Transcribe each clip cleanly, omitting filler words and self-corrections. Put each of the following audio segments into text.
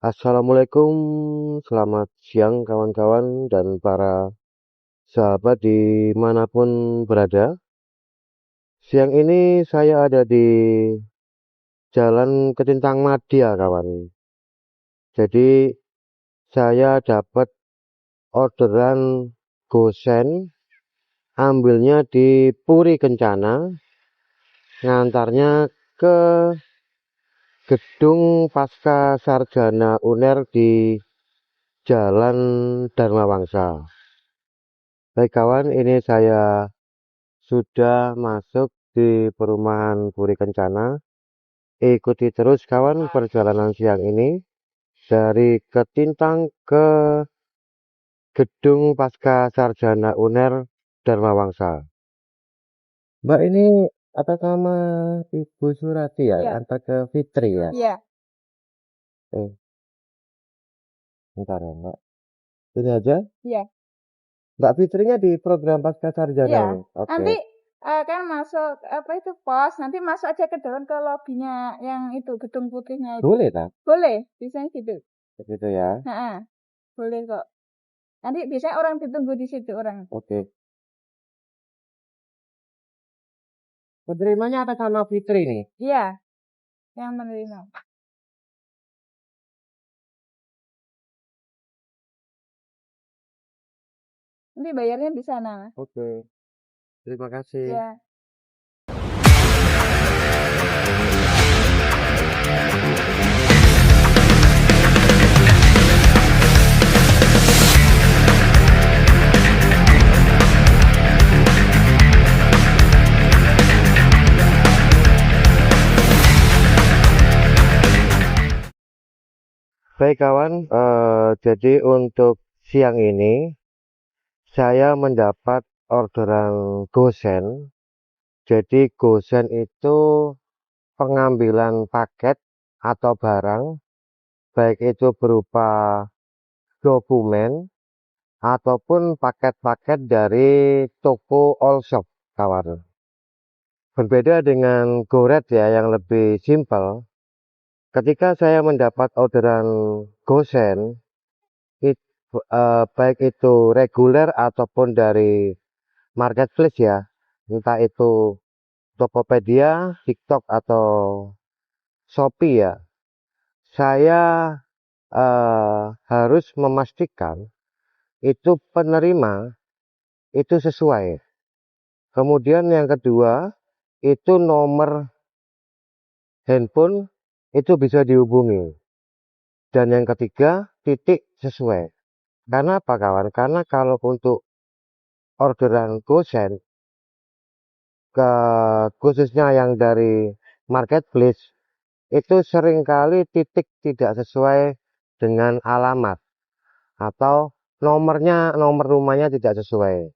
Assalamualaikum, selamat siang kawan-kawan dan para sahabat dimanapun berada. Siang ini saya ada di Jalan Ketintang Madia, kawan. Jadi saya dapat orderan gosen, ambilnya di Puri Kencana, ngantarnya ke Gedung Pasca Sarjana UNER di Jalan Dharma Wangsa. Baik kawan, ini saya sudah masuk di perumahan Puri Kencana. Ikuti terus kawan perjalanan siang ini dari Ketintang ke Gedung Pasca Sarjana UNER Dharma Wangsa. Mbak, ini atas nama Ibu Surati ya, Iya, antar ke Fitri ya. iya, Eh, bentar ya Mbak. Ini aja. iya, Mbak Fitrinya di program Pasca Sarjana iya. ini. Oke. Nanti kan masuk apa itu pos, nanti masuk aja ke dalam ke lobbynya yang itu gedung putihnya itu. Boleh tak? Boleh, bisa gitu. Begitu ya. Heeh, boleh kok. Nanti biasanya orang ditunggu di situ orang. Oke. Penerimanya atas nama Fitri nih. Iya, yang menerima. Nanti bayarnya di sana. Oke. Terima kasih. Ya. Baik kawan, jadi untuk siang ini saya mendapat orderan gosen. Jadi gosen itu pengambilan paket atau barang, baik itu berupa dokumen ataupun paket-paket dari toko all shop kawan. Berbeda dengan goret ya yang lebih simpel. Ketika saya mendapat orderan gosen, baik itu reguler ataupun dari marketplace ya, entah itu Tokopedia, TikTok atau Shopee ya, saya harus memastikan itu penerima itu sesuai. Kemudian yang kedua, itu nomor handphone itu bisa dihubungi. Dan yang ketiga, titik sesuai. Karena apa kawan? Karena kalau untuk orderan gosen, khususnya yang dari marketplace, itu seringkali titik tidak sesuai dengan alamat atau nomor rumahnya tidak sesuai.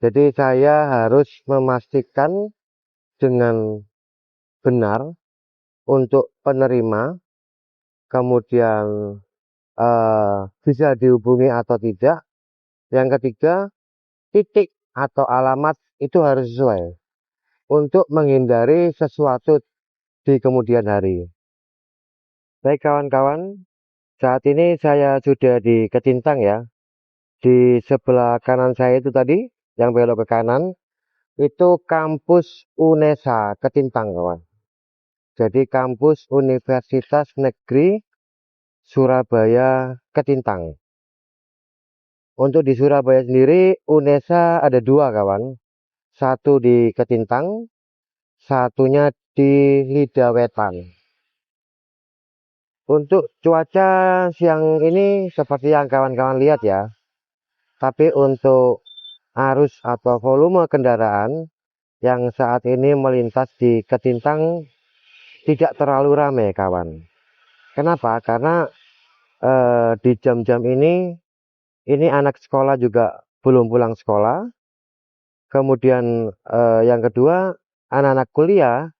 Jadi saya harus memastikan dengan benar untuk penerima, kemudian bisa dihubungi atau tidak. Yang ketiga, titik atau alamat itu harus sesuai untuk menghindari sesuatu di kemudian hari. Baik kawan-kawan, saat ini saya sudah di Ketintang ya. Di sebelah kanan saya itu tadi, yang belok ke kanan, itu kampus UNESA Ketintang kawan. Jadi kampus Universitas Negeri Surabaya Ketintang. Untuk di Surabaya sendiri, UNESA ada dua kawan. Satu di Ketintang, satunya di Lidah Wetan. Untuk cuaca siang ini seperti yang kawan-kawan lihat ya. Tapi untuk arus atau volume kendaraan yang saat ini melintas di Ketintang tidak terlalu ramai kawan. Kenapa? Karena di jam-jam ini anak sekolah juga belum pulang sekolah. Kemudian yang kedua, anak-anak kuliah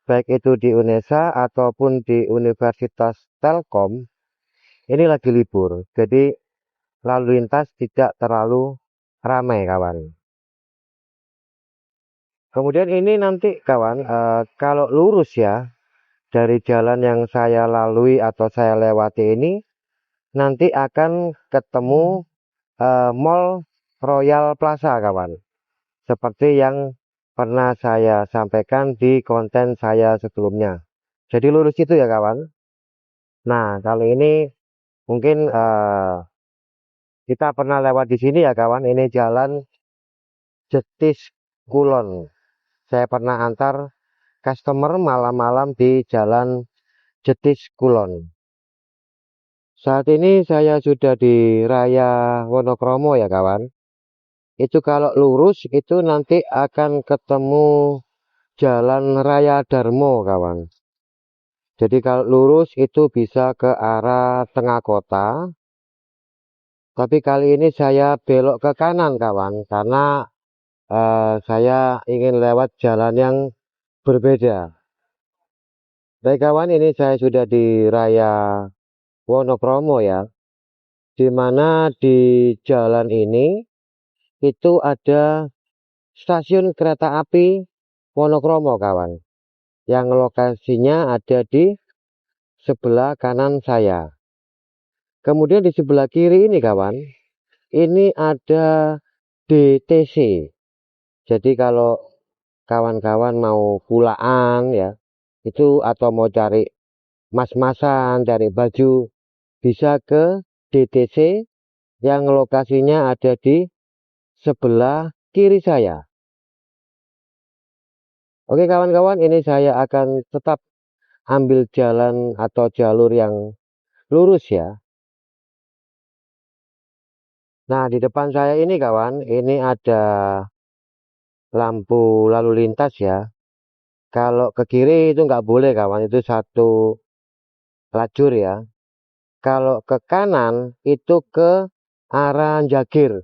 baik itu di UNESA ataupun di Universitas Telkom ini lagi libur. Jadi lalu lintas tidak terlalu ramai kawan. Kemudian ini nanti kawan, kalau lurus ya, dari jalan yang saya lalui atau saya lewati ini nanti akan ketemu Mall Royal Plaza, kawan. Seperti yang pernah saya sampaikan di konten saya sebelumnya. Jadi lurus itu ya, kawan. Nah, kali ini mungkin kita pernah lewat di sini ya, kawan. Ini jalan Jetis Kulon. Saya pernah antar customer malam-malam di jalan Jetis Kulon. Saat ini saya sudah di Raya Wonokromo ya, kawan. Itu kalau lurus itu nanti akan ketemu Jalan Raya Darmo, kawan. Jadi kalau lurus itu bisa ke arah tengah kota. Tapi kali ini saya belok ke kanan, kawan, karena saya ingin lewat jalan yang berbeda. Baik, kawan, ini saya sudah di Raya Wonokromo ya. Di mana di jalan ini itu ada stasiun kereta api Wonokromo, kawan. Yang lokasinya ada di sebelah kanan saya. Kemudian di sebelah kiri ini, kawan, ini ada DTC. Jadi kalau kawan-kawan mau pulaan ya, itu atau mau cari mas-masan, cari baju, bisa ke DTC yang lokasinya ada di sebelah kiri saya. Oke, kawan-kawan, ini saya akan tetap ambil jalan atau jalur yang lurus ya. Nah, di depan saya ini, kawan, ini ada lampu lalu lintas ya. Kalau ke kiri itu nggak boleh, kawan, itu satu lajur ya. Kalau ke kanan itu ke arah Jagir.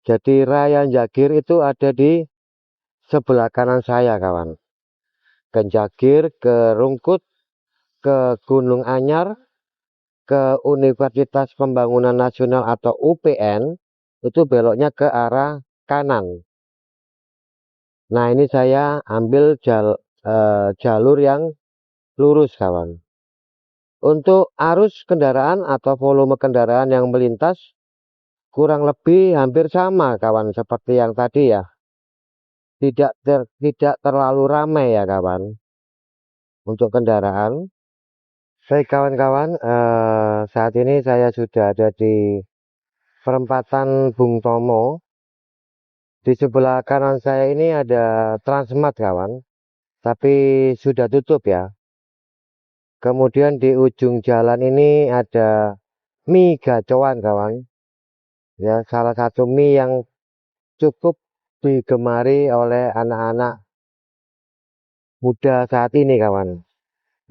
Jadi Raya Jagir itu ada di sebelah kanan saya, kawan. Ke Jagir, ke Rungkut, ke Gunung Anyar, ke Universitas Pembangunan Nasional atau UPN, itu beloknya ke arah kanan. Nah, ini saya ambil jalur yang lurus, kawan. Untuk arus kendaraan atau volume kendaraan yang melintas kurang lebih hampir sama, kawan, seperti yang tadi ya. Tidak terlalu ramai ya, kawan, untuk kendaraan. Baik, kawan-kawan, saat ini saya sudah ada di perempatan Bung Tomo. Di sebelah kanan saya ini ada Transmart, kawan, tapi sudah tutup ya. Kemudian di ujung jalan ini ada mie gacoan, kawan. Ya, salah satu mie yang cukup digemari oleh anak-anak muda saat ini, kawan.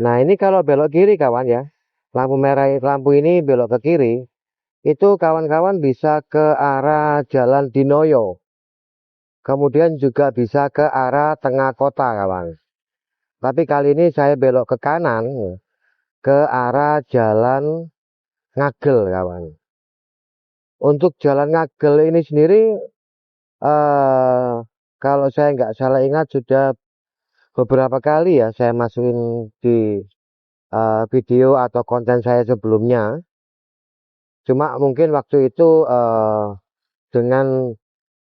Nah, ini kalau belok kiri, kawan ya. Lampu merah, lampu ini belok ke kiri. Itu kawan-kawan bisa ke arah Jalan Dinoyo. Kemudian juga bisa ke arah tengah kota, kawan. Tapi kali ini saya belok ke kanan, ke arah Jalan Ngagel, kawan. Untuk Jalan Ngagel ini sendiri, eh, kalau saya nggak salah ingat sudah beberapa kali ya saya masukin di video atau konten saya sebelumnya. Cuma mungkin waktu itu dengan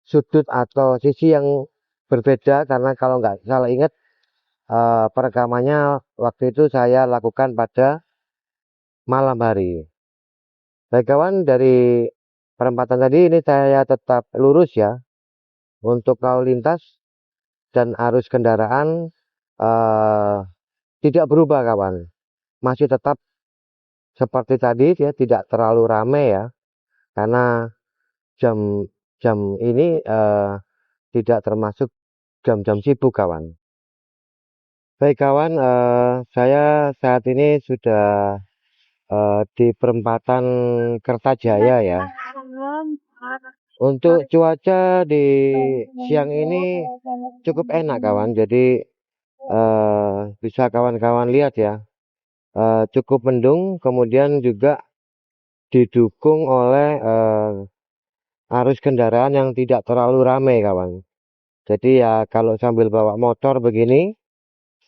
sudut atau sisi yang berbeda, karena kalau nggak salah ingat perekamannya waktu itu saya lakukan pada malam hari. Baik, kawan, dari perempatan tadi ini saya tetap lurus ya untuk lalu lintas dan arus kendaraan eh, tidak berubah, kawan, masih tetap seperti tadi ya, tidak terlalu ramai ya, karena jam-jam ini tidak termasuk jam-jam sibuk, kawan. Baik, kawan, saya saat ini sudah di perempatan Kertajaya ya. Untuk cuaca di siang ini cukup enak, kawan. Jadi bisa kawan-kawan lihat ya, cukup mendung, kemudian juga didukung oleh arus kendaraan yang tidak terlalu ramai, kawan. Jadi ya kalau sambil bawa motor begini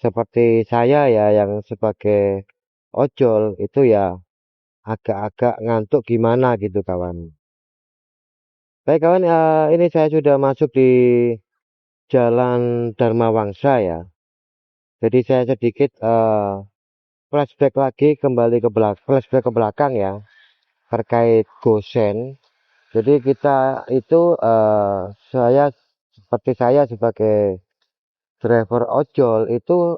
seperti saya ya yang sebagai ojol itu ya agak-agak ngantuk gimana gitu kawan. Baik kawan, ini saya sudah masuk di Jalan Dharma Wangsa ya. Jadi saya sedikit flashback lagi kembali ke belakang, flashback ke belakang ya terkait Gosen. Jadi kita itu saya sebagai driver ojol itu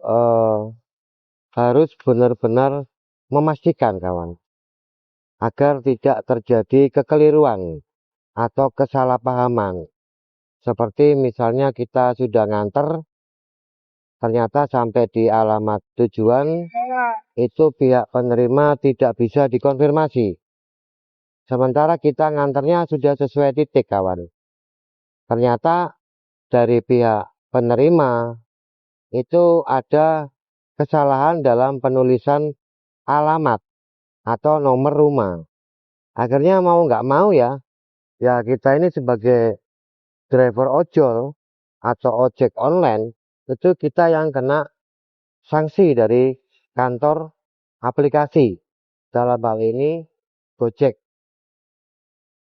harus benar-benar memastikan kawan agar tidak terjadi kekeliruan atau kesalahpahaman. Seperti misalnya kita sudah nganter, ternyata sampai di alamat tujuan itu pihak penerima tidak bisa dikonfirmasi. Sementara kita nganternya sudah sesuai titik kawan. Ternyata dari pihak penerima itu ada kesalahan dalam penulisan alamat atau nomor rumah. Akhirnya mau nggak mau ya, ya kita ini sebagai driver ojol atau ojek online itu kita yang kena sanksi dari kantor aplikasi. Dalam hal ini Gojek.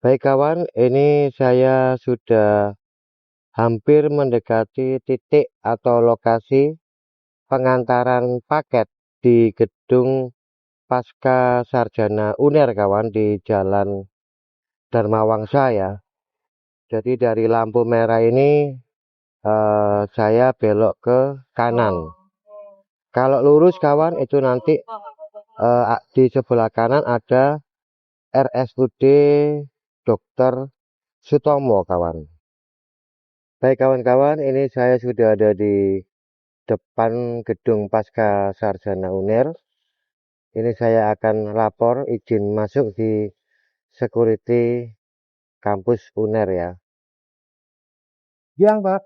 Baik kawan, ini saya sudah hampir mendekati titik atau lokasi pengantaran paket di gedung Pasca Sarjana UNER kawan di Jalan Dharma Wangsa ya. Jadi dari lampu merah ini saya belok ke kanan. Kalau lurus kawan itu nanti di sebelah kanan ada RSUD Dr. Sutomo kawan. Baik kawan-kawan, ini saya sudah ada di depan gedung Pasca Sarjana UNER. Ini saya akan lapor izin masuk di security kampus UNER ya. Yang Pak,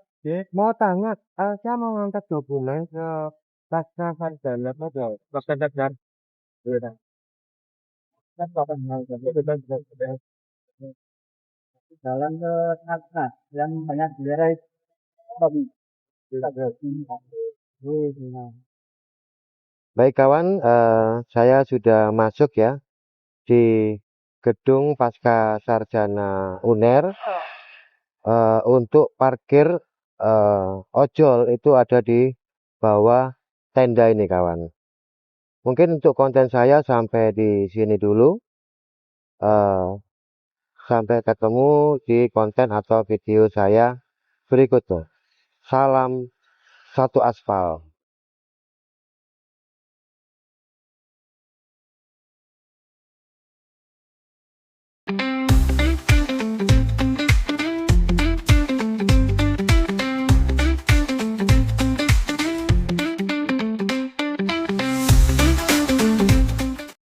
mau tanya, saya mau ngangkat dokumen ke Pasca Sarjana Pasca Sarjana. Jalan ke atas yang banyak daerah itu. Baik kawan, saya sudah masuk ya di gedung Pasca Sarjana UNER. Untuk parkir ojol itu ada di bawah tenda ini kawan. Mungkin untuk konten saya sampai di sini dulu. Sampai ketemu di konten atau video saya berikutnya. Salam satu aspal.